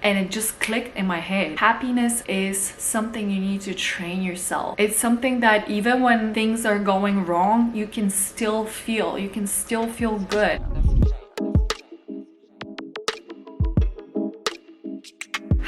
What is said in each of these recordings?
and it just clicked in my head. Happiness is something you need to train yourself. It's something that even when things are going wrong, you can still feel good.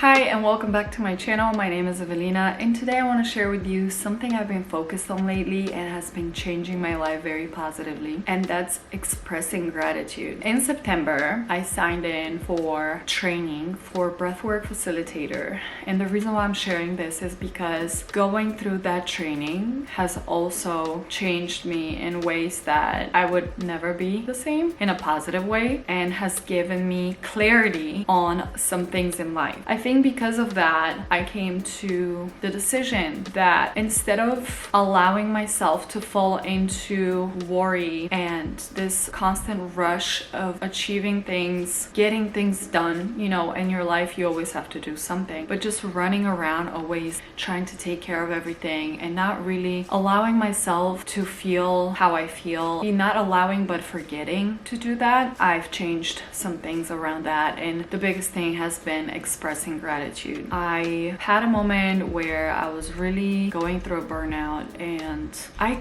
Hi and welcome back to my channel. My name is Evelina and today I want to share with you something I've been focused on lately and has been changing my life very positively, and that's expressing gratitude. In September, I signed in for training for breathwork facilitator, and the reason why I'm sharing this is because going through that training has also changed me in ways that I would never be the same in a positive way, and has given me clarity on some things in life. I think because of that, I came to the decision that instead of allowing myself to fall into worry and this constant rush of achieving things, getting things done, you know, in your life you always have to do something, but just running around always trying to take care of everything and not really allowing myself to feel how I feel, not allowing but forgetting to do that. I've changed some things around that, and the biggest thing has been expressing gratitude. I had a moment where I was really going through a burnout and I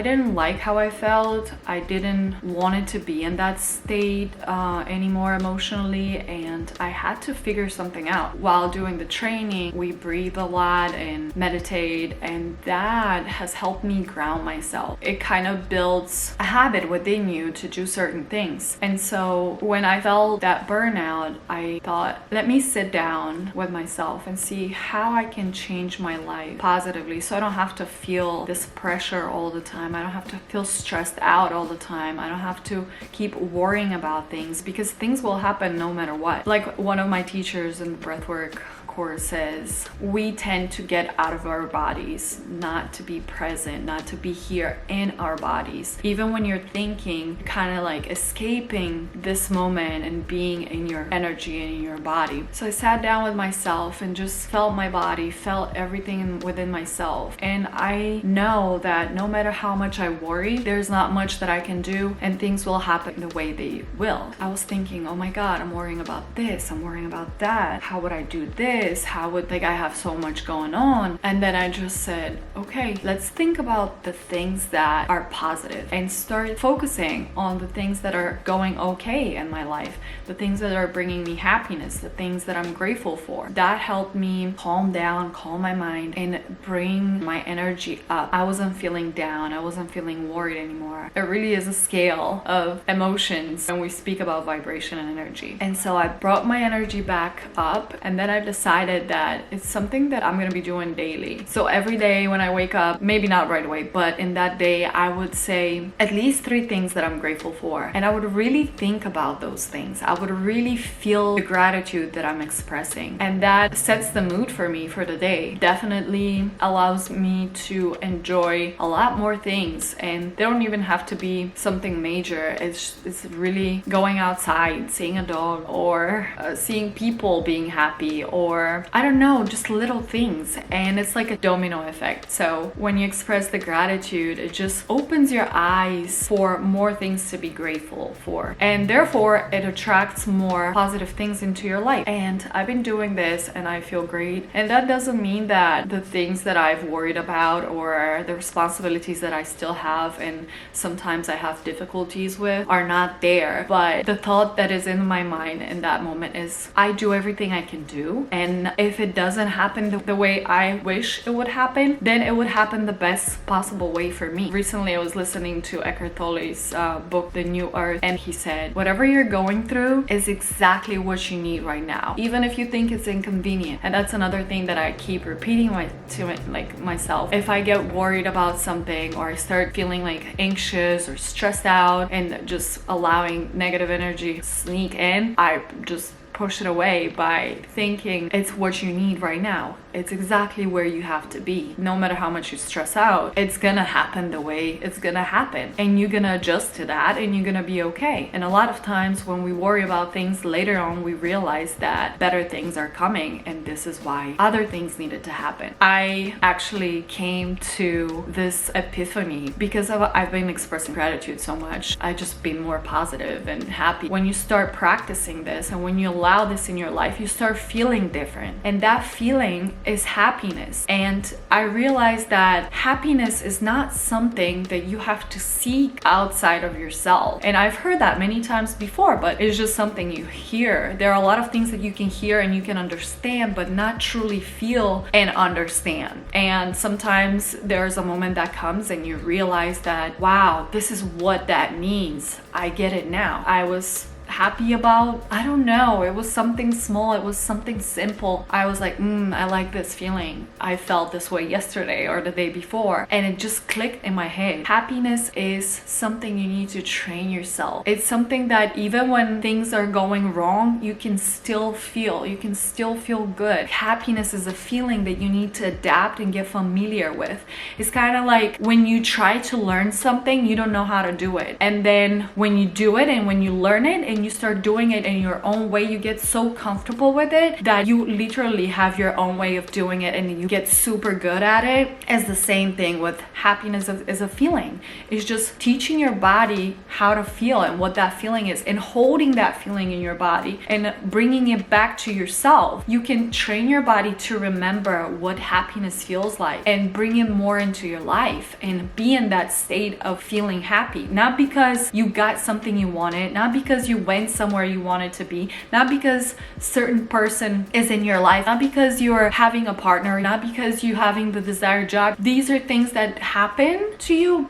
didn't like how I felt. I didn't want it to be in that state anymore emotionally, and I had to figure something out. While doing the training, we breathe a lot and meditate, and that has helped me ground myself. It kind of builds a habit within you to do certain things. And so when I felt that burnout, I thought, let me sit down with myself and see how I can change my life positively, so I don't have to feel this pressure all the time. I don't have to feel stressed out all the time. I don't have to keep worrying about things, because things will happen no matter what. Like one of my teachers in the breathwork course says, we tend to get out of our bodies, not to be present, not to be here in our bodies. Even when you're thinking, kind of like escaping this moment and being in your energy and in your body. So I sat down with myself and just felt my body, felt everything within myself. And I know that no matter how much I worry, there's not much that I can do, and things will happen the way they will. I was thinking, oh my God, I'm worrying about this, I'm worrying about that. How would I do this? How would, like, I have so much going on. And then I just said, okay, let's think about the things that are positive and start focusing on the things that are going okay in my life, the things that are bringing me happiness, the things that I'm grateful for. That helped me calm down, calm my mind, and bring my energy up. I wasn't feeling down, I wasn't feeling worried anymore. It really is a scale of emotions when we speak about vibration and energy. And so I brought my energy back up, and then I decided that it's something that I'm going to be doing daily. So every day when I wake up, maybe not right away, but in that day, I would say at least 3 things that I'm grateful for. And I would really think about those things. I would really feel the gratitude that I'm expressing. And that sets the mood for me for the day. Definitely allows me to enjoy a lot more things. And they don't even have to be something major. It's really going outside, seeing a dog, or seeing people being happy, or I don't know, just little things. And it's like a domino effect. So when you express the gratitude, it just opens your eyes for more things to be grateful for, and therefore it attracts more positive things into your life. And I've been doing this and I feel great. And that doesn't mean that the things that I've worried about or the responsibilities that I still have and sometimes I have difficulties with are not there, but the thought that is in my mind in that moment is, I do everything I can do, and if it doesn't happen the way I wish it would happen, then it would happen the best possible way for me. Recently I was listening to Eckhart Tolle's book The New Earth, and he said, whatever you're going through is exactly what you need right now, even if you think it's inconvenient. And that's another thing that I keep repeating to myself. If I get worried about something, or I start feeling like anxious or stressed out and just allowing negative energy to sneak in, I just push it away by thinking it's what you need right now. It's exactly where you have to be. No matter how much you stress out, it's gonna happen the way it's gonna happen. And you're gonna adjust to that and you're gonna be okay. And a lot of times when we worry about things later on, we realize that better things are coming, and this is why other things needed to happen. I actually came to this epiphany because I've been expressing gratitude so much. I've just been more positive and happy. When you start practicing this and when you allow allow this in your life, you start feeling different. And that feeling is happiness. And I realized that happiness is not something that you have to seek outside of yourself. And I've heard that many times before, but it's just something you hear. There are a lot of things that you can hear and you can understand, but not truly feel and understand. And sometimes there's a moment that comes and you realize that, wow, this is what that means. I get it now. I was happy about, I don't know, it was something small, it was something simple. I was like, I like this feeling. I felt this way yesterday or the day before, and it just clicked in my head. Happiness is something you need to train yourself. It's something that even when things are going wrong, you can still feel. You can still feel good. Happiness is a feeling that you need to adapt and get familiar with. It's kind of like when you try to learn something, you don't know how to do it. And then when you do it and when you learn it and you start doing it in your own way, you get so comfortable with it that you literally have your own way of doing it and you get super good at it. It's the same thing with happiness is a feeling. It's just teaching your body how to feel and what that feeling is, and holding that feeling in your body and bringing it back to yourself. You can train your body to remember what happiness feels like and bring it more into your life and be in that state of feeling happy. Not because you got something you wanted, not because you went somewhere you wanted to be, not because certain person is in your life, not because you're having a partner, not because you having the desired job. These are things that happen to you,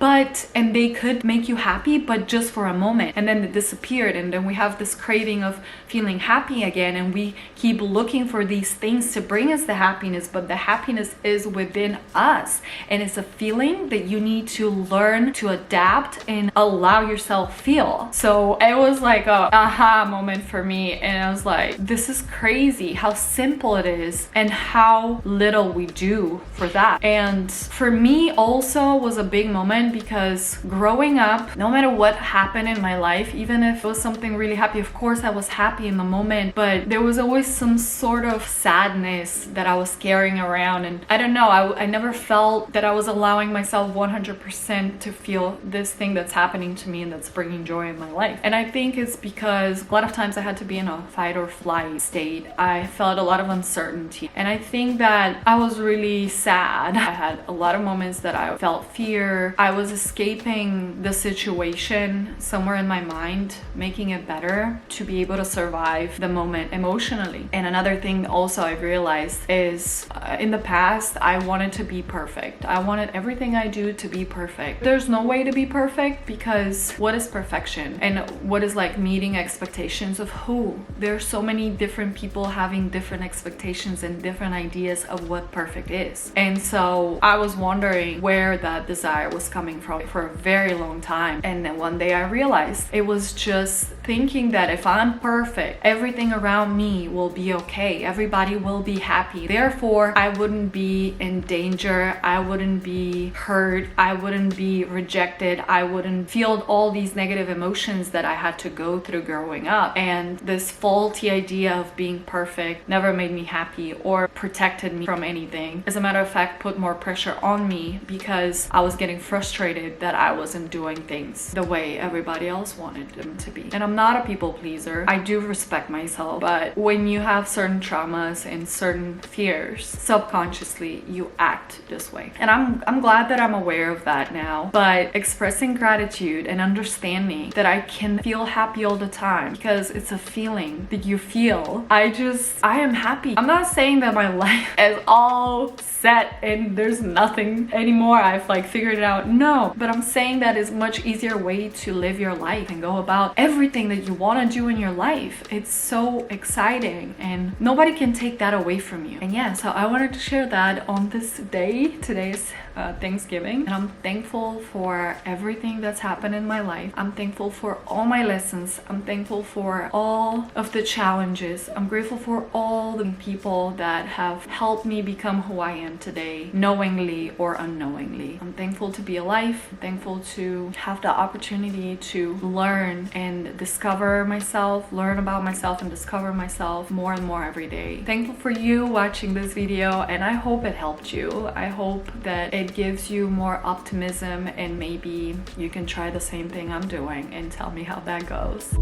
and they could make you happy, but just for a moment, and then it disappeared, and then we have this craving of feeling happy again, and we keep looking for these things to bring us the happiness, but the happiness is within us, and it's a feeling that you need to learn to adapt and allow yourself feel. So it was like a aha moment for me, and I was like, this is crazy how simple it is and how little we do for that. And for me also was a big moment, because growing up, no matter what happened in my life, even if it was something really happy, of course I was happy in the moment, but there was always some sort of sadness that I was carrying around. And I don't know, I never felt that I was allowing myself 100% to feel this thing that's happening to me and that's bringing joy in my life. And I think it's because a lot of times I had to be in a fight or flight state. I felt a lot of uncertainty, and I think that I was really sad. I had a lot of moments that I felt fear. I was escaping the situation somewhere in my mind, making it better to be able to survive the moment emotionally. And another thing also I realized is in the past I wanted to be perfect. I wanted everything I do to be perfect. There's no way to be perfect, because what is perfection and what is like meeting expectations of who? There's so many different people having different expectations and different ideas of what perfect is. And so I was wondering where that desire was coming from for a very long time. And then one day I realized it was just thinking that if I'm perfect, everything around me will be okay. Everybody will be happy. Therefore, I wouldn't be in danger. I wouldn't be hurt. I wouldn't be rejected. I wouldn't feel all these negative emotions that I had to go through growing up. And this faulty idea of being perfect never made me happy or protected me from anything. As a matter of fact, put more pressure on me, because I was getting frustrated that I wasn't doing things the way everybody else wanted them to be. And I'm not a people pleaser. I do respect myself, but when you have certain traumas and certain fears, subconsciously you act this way. And I'm glad that I'm aware of that now. But expressing gratitude and understanding that I can feel happy all the time, because it's a feeling that you feel. I am happy. I'm not saying that my life is all set and there's nothing anymore, I've like figured it out. No, but I'm saying that is much easier way to live your life and go about everything that you want to do in your life. It's so exciting and nobody can take that away from you. And yeah, so I wanted to share that on this day. Today is Thanksgiving, and I'm thankful for everything that's happened in my life. I'm thankful for all my lessons. I'm thankful for all of the challenges. I'm grateful for all the people that have helped me become who I am today, knowingly or unknowingly. I'm thankful to be alive. I'm thankful to have the opportunity to learn and discover myself, learn about myself and discover myself more and more every day. Thankful for you watching this video, and I hope it helped you. I hope that it gives you more optimism, and maybe you can try the same thing I'm doing and tell me how that goes.